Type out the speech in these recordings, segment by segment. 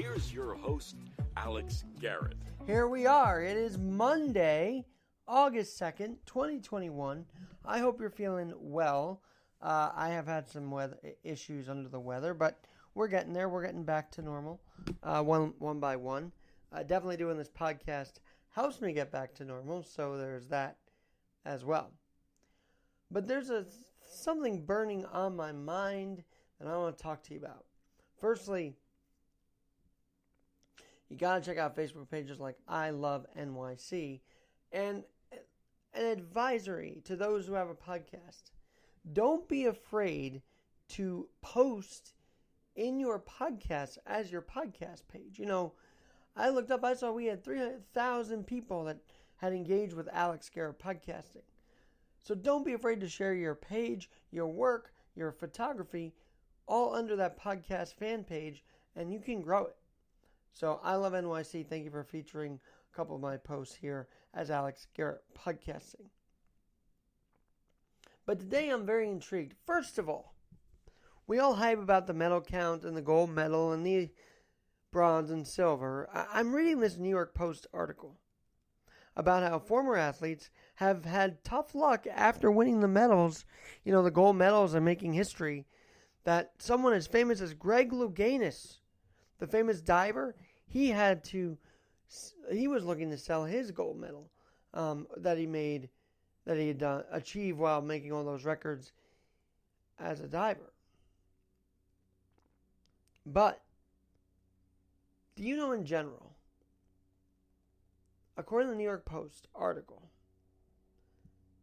here's your host, Alex Garrett. Here we are. It is Monday, August 2nd, 2021. I hope you're feeling well. I have had some weather issues under the weather, but we're getting there. We're getting back to normal, one by one. Definitely doing this podcast helps me get back to normal, so there's that as well. But there's something burning on my mind that I want to talk to you about. Firstly, you got to check out Facebook pages like I Love NYC and an advisory to those who have a podcast. Don't be afraid to post in your podcast as your podcast page. You know, I looked up, I saw we had 300,000 people that had engaged with Alex Garrett podcasting. So don't be afraid to share your page, your work, your photography, all under that podcast fan page, and you can grow it. So I Love NYC, thank you for featuring a couple of my posts here as Alex Garrett podcasting. But today I'm very intrigued. First of all, we all hype about the medal count and the gold medal and the bronze and silver. I'm reading this New York Post article about how former athletes have had tough luck after winning the medals, you know, the gold medals and making history, that someone as famous as Greg Louganis, the famous diver, he was looking to sell his gold medal that he had achieved while making all those records as a diver. But do you know in general, according to the New York Post article,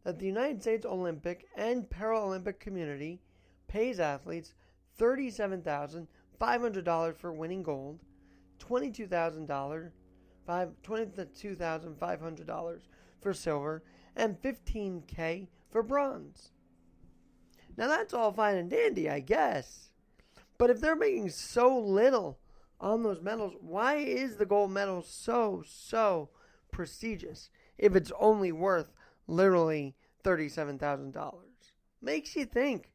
that the United States Olympic and Paralympic community pays athletes $37,500 for winning gold, $22,500 for silver, and $15,000 for bronze. Now that's all fine and dandy, I guess. But if they're making so little on those medals, why is the gold medal so prestigious if it's only worth literally $37,000? Makes you think.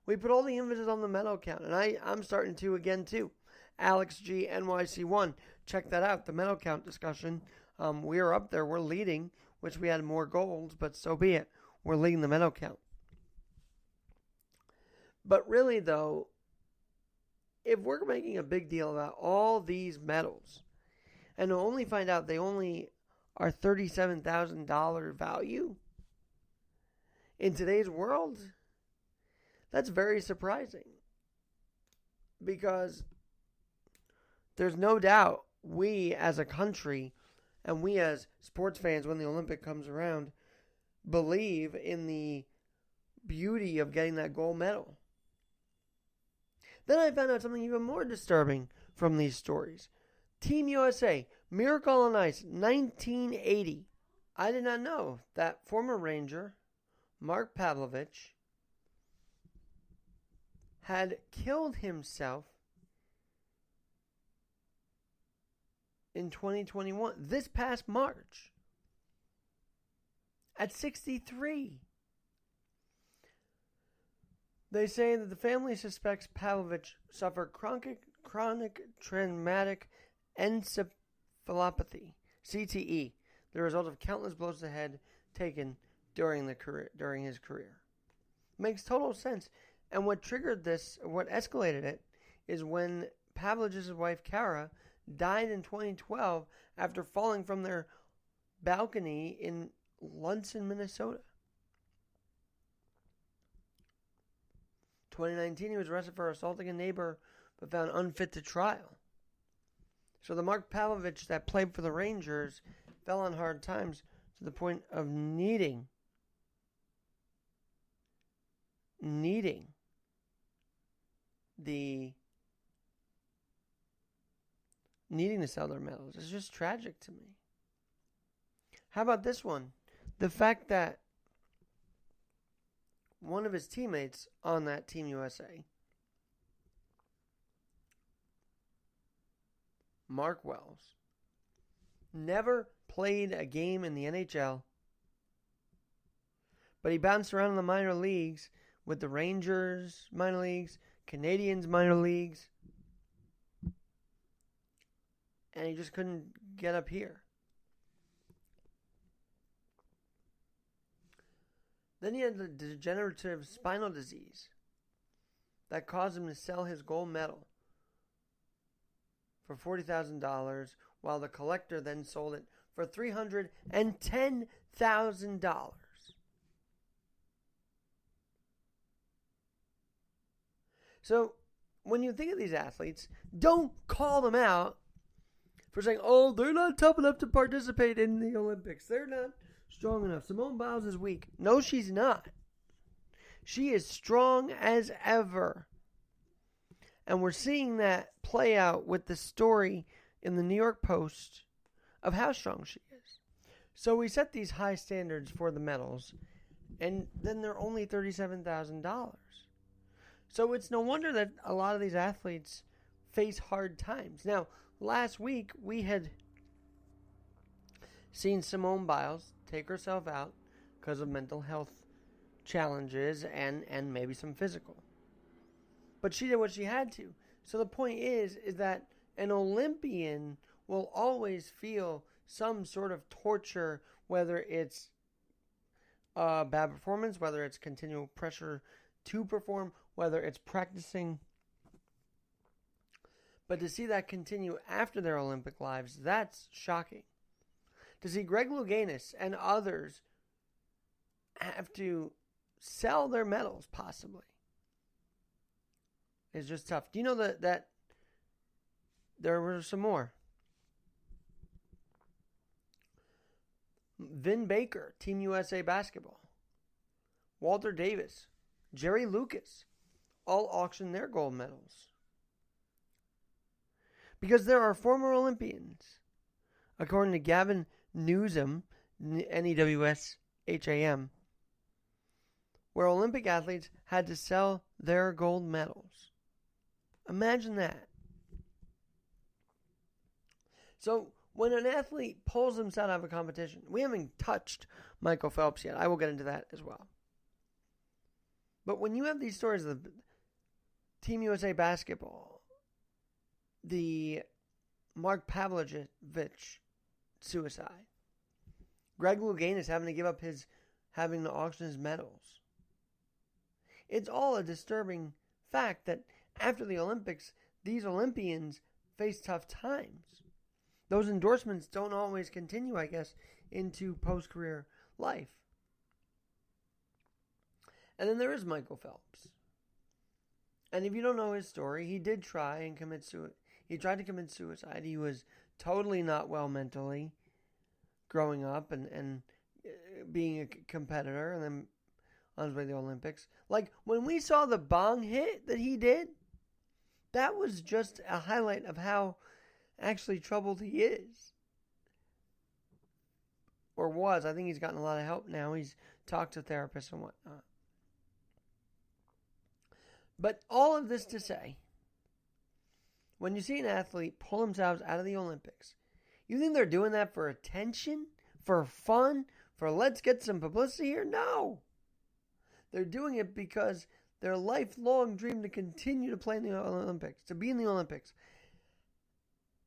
We put all the emphasis on the medal count, and I'm starting to again too. Alex G NYC1, check that out. The medal count discussion. We're up there. We're leading. Wish we had more golds, but so be it. We're leading the medal count. But really, though, if we're making a big deal about all these medals, and to only find out they only are $37,000 value in today's world, that's very surprising. Because there's no doubt we as a country and we as sports fans, when the Olympic comes around, believe in the beauty of getting that gold medal. Then I found out something even more disturbing from these stories. Team USA, Miracle on Ice, 1980. I did not know that former Ranger, Mark Pavlovich, had killed himself in 2021, this past March, at 63. They say that the family suspects Pavlovich suffered chronic traumatic encephalopathy, CTE, the result of countless blows to the head taken during his career. Makes total sense. And what triggered this, what escalated it, is when Pavlovich's wife, Kara, died in 2012 after falling from their balcony in Lunson, Minnesota. 2019, he was arrested for assaulting a neighbor but found unfit to trial. So the Mark Pavlovich that played for the Rangers fell on hard times to the point of needing to sell their medals. It's just tragic to me. How about this one? The fact that one of his teammates on that Team USA, Mark Wells, never played a game in the NHL, but he bounced around in the minor leagues with the Rangers minor leagues, Canadiens minor leagues. and he just couldn't get up here. Then he had the degenerative spinal disease that caused him to sell his gold medal for $40,000, while the collector then sold it for $310,000. So, when you think of these athletes, don't call them out for saying, oh, they're not tough enough to participate in the Olympics. They're not strong enough. Simone Biles is weak. No, she's not. She is strong as ever. And we're seeing that play out with the story in the New York Post of how strong she is. So we set these high standards for the medals, and then they're only $37,000. So it's no wonder that a lot of these athletes face hard times. Now, last week we had seen Simone Biles take herself out because of mental health challenges and maybe some physical. But she did what she had to. So the point is that an Olympian will always feel some sort of torture, whether it's a bad performance, whether it's continual pressure to perform, whether it's practicing. But to see that continue after their Olympic lives, that's shocking. To see Greg Louganis and others have to sell their medals, possibly, is just tough. Do you know that there were some more? Vin Baker, Team USA Basketball. Walter Davis, Jerry Lucas, all auctioned their gold medals. Because there are former Olympians, according to Gavin Newsham, Newsham, where Olympic athletes had to sell their gold medals. Imagine that. So, when an athlete pulls himself out of a competition, we haven't touched Michael Phelps yet. I will get into that as well. But when you have these stories of the Team USA Basketball, the Mark Pavlovich suicide, Greg Louganis having to give up having to auction his medals, it's all a disturbing fact that after the Olympics, these Olympians face tough times. Those endorsements don't always continue, I guess, into post-career life. And then there is Michael Phelps. And if you don't know his story, he did try and commit suicide. He tried to commit suicide. He was totally not well mentally growing up and being a competitor and then on his way to the Olympics. Like, when we saw the bong hit that he did, that was just a highlight of how actually troubled he is. Or was. I think he's gotten a lot of help now. He's talked to therapists and whatnot. But all of this to say, when you see an athlete pull themselves out of the Olympics, you think they're doing that for attention? For fun? For let's get some publicity here? No. They're doing it because their lifelong dream to continue to play in the Olympics, to be in the Olympics,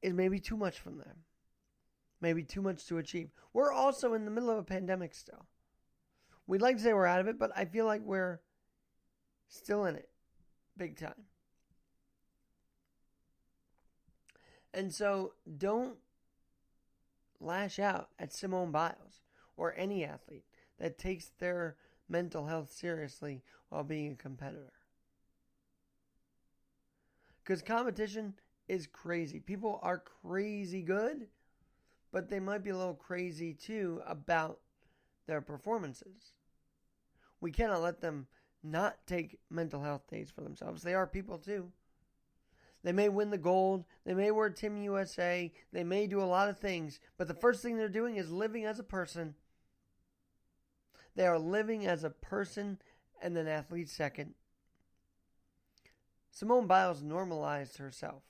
is maybe too much from them. Maybe too much to achieve. We're also in the middle of a pandemic still. We'd like to say we're out of it, but I feel like we're still in it. Big time. And so don't lash out at Simone Biles or any athlete that takes their mental health seriously while being a competitor. Because competition is crazy. People are crazy good, but they might be a little crazy too about their performances. We cannot let them not take mental health days for themselves. They are people too. They may win the gold. They may wear Team USA. They may do a lot of things. But the first thing they're doing is living as a person. They are living as a person and an athlete second. Simone Biles normalized herself.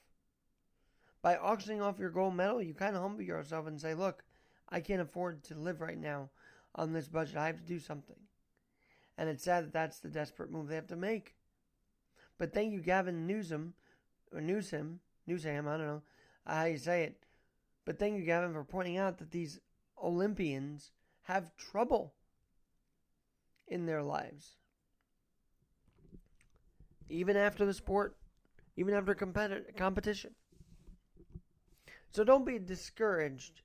By auctioning off your gold medal, you kind of humble yourself and say, look, I can't afford to live right now on this budget. I have to do something. And it's sad that that's the desperate move they have to make. But thank you, Gavin Newsham, I don't know how you say it, But thank you, Gavin, for pointing out that these Olympians have trouble in their lives. Even after the sport, even after competition. So don't be discouraged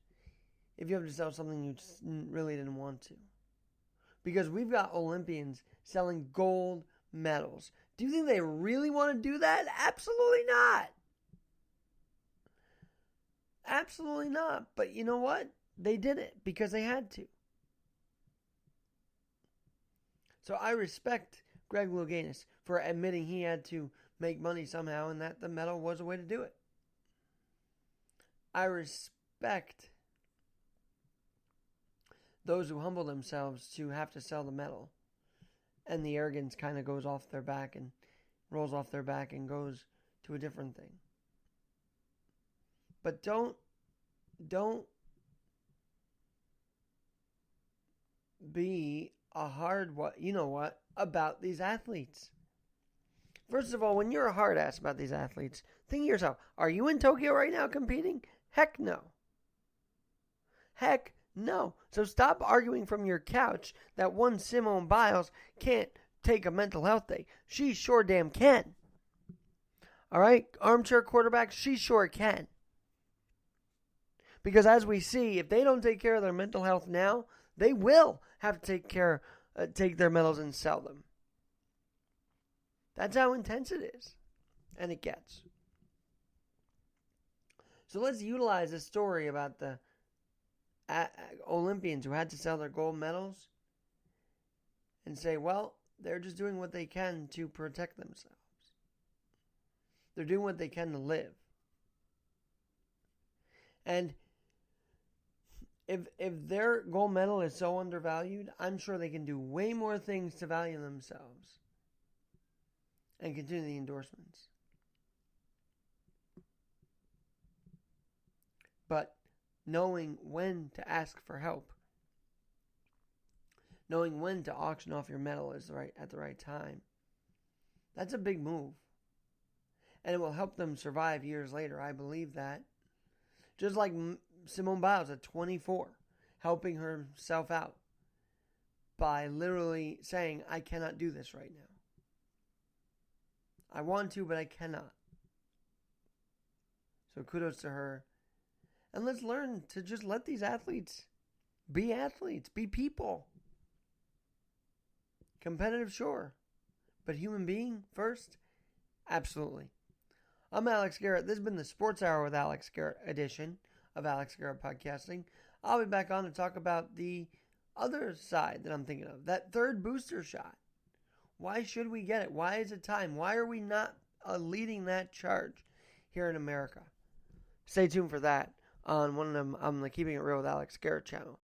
if you have to sell something you just really didn't want to. Because we've got Olympians selling gold medals. Do you think they really want to do that? Absolutely not. Absolutely not. But you know what? They did it because they had to. So I respect Greg Louganis for admitting he had to make money somehow and that the medal was a way to do it. I respect those who humble themselves to have to sell the medal, and the arrogance kind of goes off their back and rolls off their back and goes to a different thing. But don't be a hard about these athletes. First of all, when you're a hard ass about these athletes, think to yourself, are you in Tokyo right now competing? Heck no. Heck no. So stop arguing from your couch that one Simone Biles can't take a mental health day. She sure damn can. All right? Armchair quarterback, she sure can. Because as we see, if they don't take care of their mental health now, they will have to take their medals and sell them. That's how intense it is. And it gets. So let's utilize a story about the Olympians who had to sell their gold medals and say, well, they're just doing what they can to protect themselves. They're doing what they can to live. And if their gold medal is so undervalued, I'm sure they can do way more things to value themselves and continue the endorsements. But knowing when to ask for help, knowing when to auction off your medal at the right time, that's a big move. And it will help them survive years later. I believe that. Just like Simone Biles at 24, helping herself out by literally saying, I cannot do this right now. I want to, but I cannot. So kudos to her. And let's learn to just let these athletes, be people. Competitive, sure. But human being first? Absolutely. I'm Alex Garrett. This has been the Sports Hour with Alex Garrett edition of Alex Garrett Podcasting. I'll be back on to talk about the other side that I'm thinking of. That third booster shot. Why should we get it? Why is it time? Why are we not leading that charge here in America? Stay tuned for that on the Keeping It Real with Alex Garrett channel.